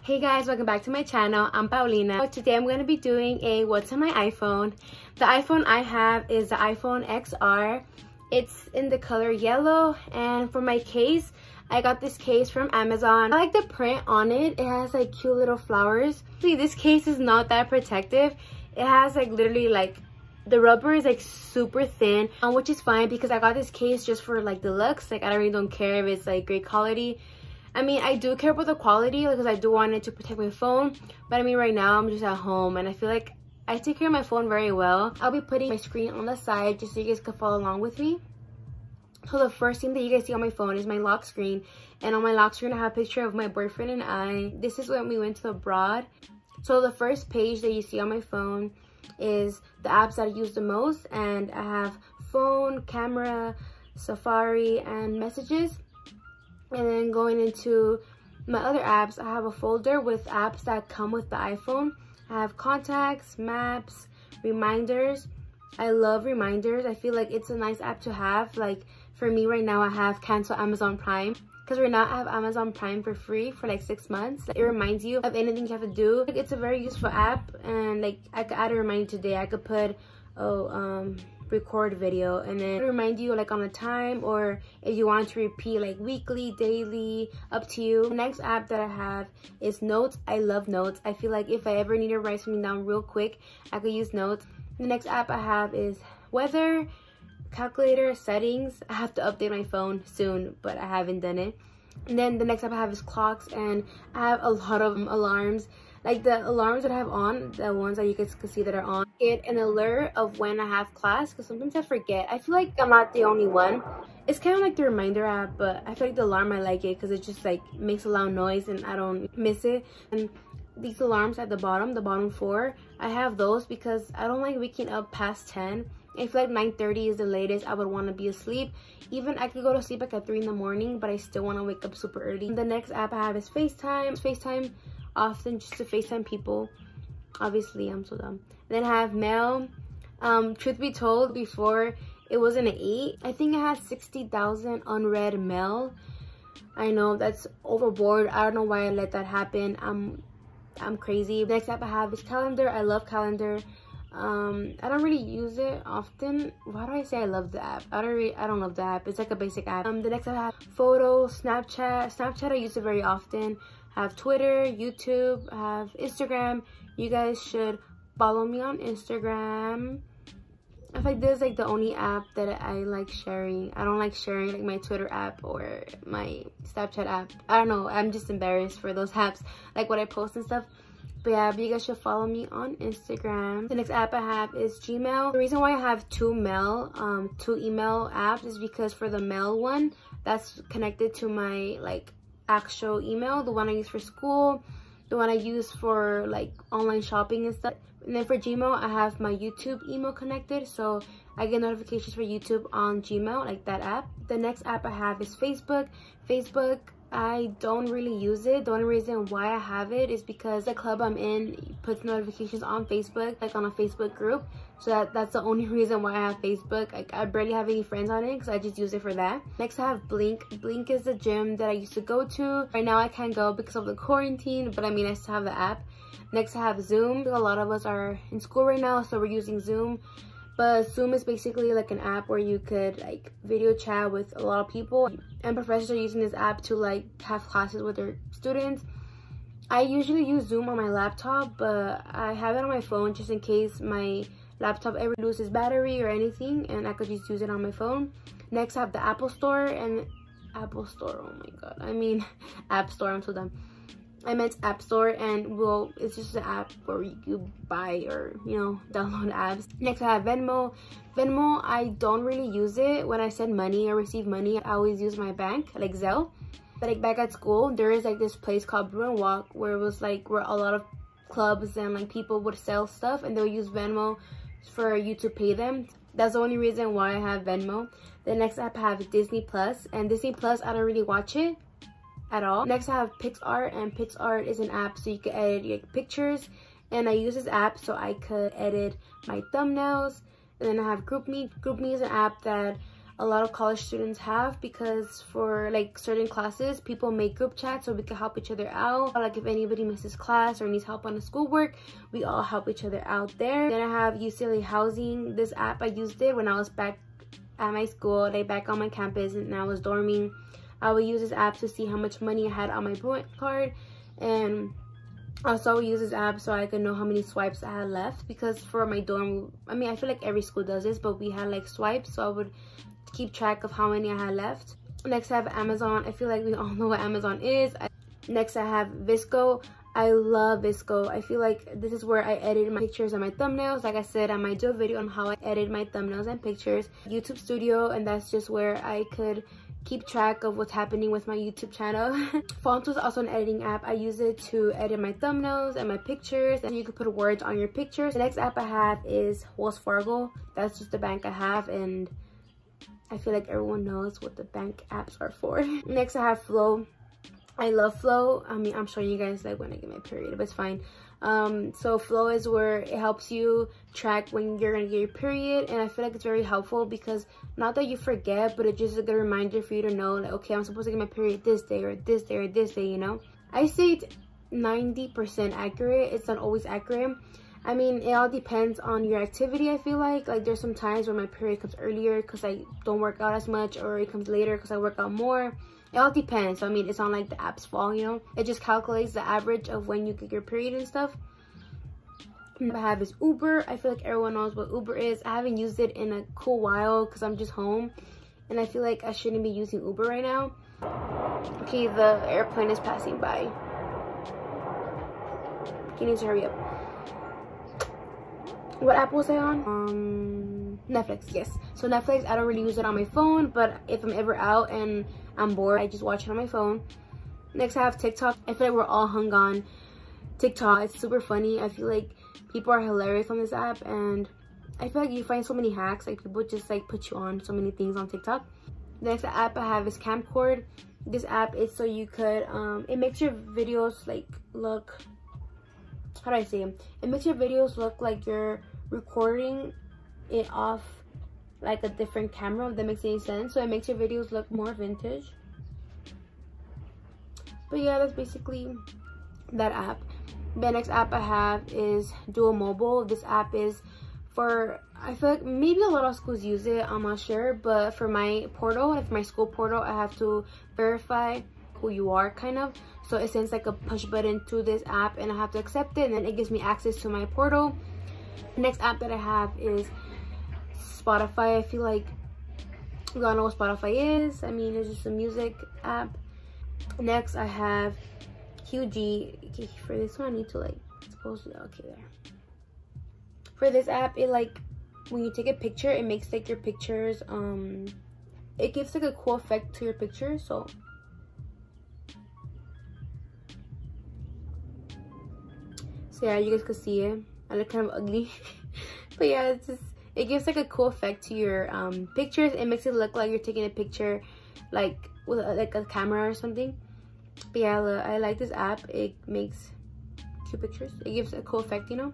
Hey guys, welcome back to my channel. I'm Paulina. Today I'm going to be doing a what's on my iPhone. The iPhone I have is the iPhone XR. It's in the color yellow, and for my case, I got this case from Amazon. I like the print on it. It has like cute little flowers. See, this case is not that protective. It has like literally like the rubber is like super thin, which is fine because I got this case just for like the looks. Like I really don't care if it's like great quality. I mean, I do care about the quality because I do want it to protect my phone. But I mean, right now I'm just at home and I feel like I take care of my phone very well. I'll be putting my screen on the side just so you guys can follow along with me. So the first thing that you guys see on my phone is my lock screen. And on my lock screen, I have a picture of my boyfriend and I. This is when we went to abroad. So the first page that you see on my phone is the apps that I use the most. And I have phone, camera, Safari, and messages. And then going into my other apps, I have a folder with apps that come with the iPhone. I have contacts, maps, reminders. I love reminders. I feel like it's a nice app to have. Like for me right now, I have cancel Amazon Prime because right now I have Amazon Prime for free for like 6 months. It reminds you of anything you have to do. Like, it's a very useful app, and like I could add a reminder today. I could put record video and then remind you like on a time, or if you want to repeat like weekly, daily, up to you. The next app that I have is Notes. I love Notes. I feel like if I ever need to write something down real quick, I could use Notes. The next app I have is Weather, Calculator, Settings. I have to update my phone soon, but I haven't done it. And then the next app I have is Clocks, and I have a lot of alarms. Like the alarms that I have on, the ones that you guys can see that are on, get an alert of when I have class because sometimes I forget. I feel like I'm not the only one. It's kind of like the reminder app, but I feel like the alarm, I like it because it just like makes a loud noise and I don't miss it. And these alarms at the bottom 4, I have those because I don't like waking up past 10. I feel like 9:30 is the latest I would want to be asleep. Even I could go to sleep like at 3 in the morning, but I still want to wake up super early. The next app I have is FaceTime. FaceTime often just to FaceTime people. Obviously, I'm so dumb. Then I have Mail. Truth be told, before it was an 8. I think I had 60,000 unread mail. I know that's overboard. I don't know why I let that happen. I'm crazy. The next app I have is Calendar. I love Calendar. I don't really use it often. Why do I say I love the app? I don't love the app. It's like a basic app. The next app I have Photos, Snapchat. Snapchat I use it very often. I have Twitter, YouTube, I have Instagram. You guys should follow me on Instagram. I feel like this is like the only app that I like sharing. I don't like sharing like my Twitter app or my Snapchat app. I don't know, I'm just embarrassed for those apps, like what I post and stuff. But yeah, you guys should follow me on Instagram. The next app I have is Gmail. The reason why I have two email apps is because for the mail one, that's connected to my like actual email, the one I use for school, the one I use for like online shopping and stuff. And then for Gmail, I have my YouTube email connected, so I get notifications for YouTube on Gmail, like that app. The next app I have is Facebook. Facebook, I don't really use it. The only reason why I have it is because the club I'm in puts notifications on Facebook, like on a Facebook group. So that's the only reason why I have Facebook. Like I barely have any friends on it because I just use it for that. Next I have Blink. Blink is the gym that I used to go to. Right now I can't go because of the quarantine, but I mean I still have the app. Next I have Zoom. A lot of us are in school right now, so we're using Zoom. But Zoom is basically like an app where you could like video chat with a lot of people, and professors are using this app to like have classes with their students. I usually use Zoom on my laptop, but I have it on my phone just in case my laptop ever loses battery or anything, and I could just use it on my phone. Next I have the Apple Store, and Apple Store, oh my god, I mean App Store, I'm so dumb. I meant App Store, and well, it's just an app where you buy or, you know, download apps. Next, I have Venmo. Venmo, I don't really use it. When I send money or receive money, I always use my bank, like Zelle. But like back at school, there is like this place called Brew and Walk where it was like where a lot of clubs and like people would sell stuff, and they'll use Venmo for you to pay them. That's the only reason why I have Venmo. The next app I have is Disney Plus, and Disney Plus, I don't really watch it at all. Next I have PixArt, and PixArt is an app so you can edit your pictures, and I use this app so I could edit my thumbnails. And then I have GroupMe. GroupMe is an app that a lot of college students have, because for like certain classes people make group chats so we can help each other out. Like if anybody misses class or needs help on the schoolwork, we all help each other out there. Then I have UCLA Housing. This app, I used it when I was back at my school, like back on my campus, and I was dorming. I would use this app to see how much money I had on my point card, and also I would use this app so I could know how many swipes I had left, because for my dorm, I mean, I feel like every school does this, but we had like swipes, so I would keep track of how many I had left. Next I have Amazon. I feel like we all know what Amazon is. Next I have VSCO. I love VSCO. I feel like this is where I edit my pictures and my thumbnails. Like I said, I might do a video on how I edit my thumbnails and pictures. YouTube Studio, and that's just where I could keep track of what's happening with my YouTube channel. Fonto is also an editing app. I use it to edit my thumbnails and my pictures, and you can put words on your pictures. The next app I have is Wells Fargo. That's just the bank I have, and I feel like everyone knows what the bank apps are for. Next I have Flow. I love Flow. I mean, I'm showing you guys like when I get my period, but it's fine. So Flow is where it helps you track when you're gonna get your period, and I feel like it's very helpful because not that you forget, but it's just a good reminder for you to know, like, okay, I'm supposed to get my period this day or this day or this day, you know. I say it's 90% accurate. It's not always accurate. I mean, it all depends on your activity. I feel like there's some times where my period comes earlier because I don't work out as much, or it comes later because I work out more. It all depends. I mean, it's not like the app's fault, you know. It just calculates the average of when you get your period and stuff. I have is Uber. I feel like everyone knows what Uber is. I haven't used it in a cool while because I'm just home, and I feel like I shouldn't be using Uber right now. Okay, the airplane is passing by. You need to hurry up. What app was I on? Netflix. Yes. So Netflix, I don't really use it on my phone, but if I'm ever out and I'm bored, I just watch it on my phone. Next I have TikTok. I feel like we're all hung on TikTok. It's super funny. I feel like people are hilarious on this app, and I feel like you find so many hacks. Like people just like put you on so many things on TikTok. The next app I have is Camcord. This app is so you could it makes your videos like look, how do I say it? It makes your videos look like you're recording it off like a different camera, if that makes any sense. So it makes your videos look more vintage. But yeah, that's basically that app. The next app I have is Duo Mobile. This app is for, I feel like maybe a lot of schools use it, I'm not sure, but for my portal, like my school portal, I have to verify who you are, kind of. So it sends like a push button to this app, and I have to accept it, and then it gives me access to my portal. The next app that I have is Spotify. I feel like you all know what Spotify is. I mean, it's just a music app. Next I have QG. Okay, for this one I need to like, supposedly, okay, there. For this app, it like, when you take a picture, it makes like your pictures, it gives like a cool effect to your picture. So yeah, you guys could see it. I look kind of ugly. But yeah, it's just, it gives like a cool effect to your pictures. It makes it look like you're taking a picture like with like a camera or something. But yeah, I like this app. It makes cute pictures. It gives a cool effect, you know.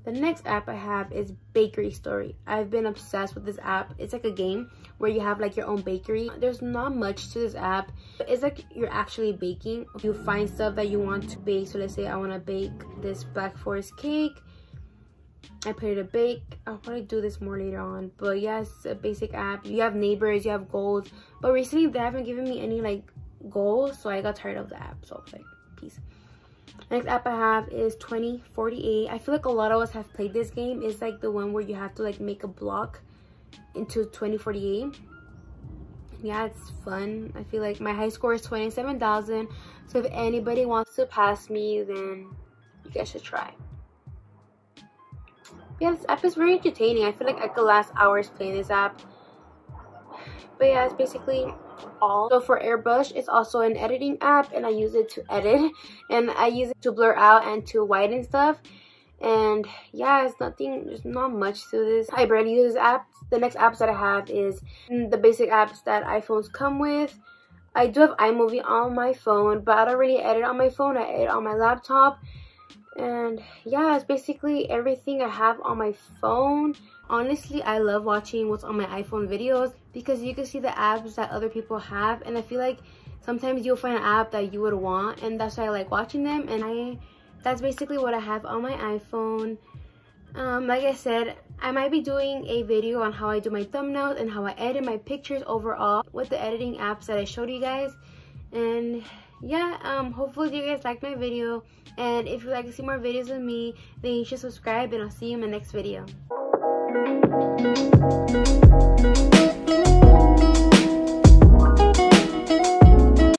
The next app I have is Bakery Story. I've been obsessed with this app. It's like a game where you have like your own bakery. There's not much to this app. It's like you're actually baking. You find stuff that you want to bake. So let's say I want to bake this Black Forest cake. I put it to bake. I'll probably do this more later on. But yeah, it's a basic app. You have neighbors, you have goals. But recently they haven't given me any like goals, so I got tired of the app. So I was like, peace. Next app I have is 2048. I feel like a lot of us have played this game. It's like the one where you have to like make a block into 2048. Yeah, it's fun. I feel like my high score is 27,000. So if anybody wants to pass me, then you guys should try. Yeah, this app is very entertaining. I feel like I could last hours playing this app. But yeah, it's basically all. So for Airbrush, it's also an editing app, and I use it to edit, and I use it to blur out and to whiten stuff. And yeah, it's nothing, there's not much to this. I barely use this app. The next apps that I have is the basic apps that iPhones come with. I do have iMovie on my phone, but I don't really edit on my phone. I edit on my laptop. And yeah, it's basically everything I have on my phone. Honestly, I love watching what's on my iPhone videos because you can see the apps that other people have, and I feel like sometimes you'll find an app that you would want, and that's why I like watching them. And that's basically what I have on my iPhone. Like I said, I might be doing a video on how I do my thumbnails and how I edit my pictures overall with the editing apps that I showed you guys. And yeah, hopefully you guys liked my video, and if you'd like to see more videos of me, then you should subscribe, and I'll see you in my next video.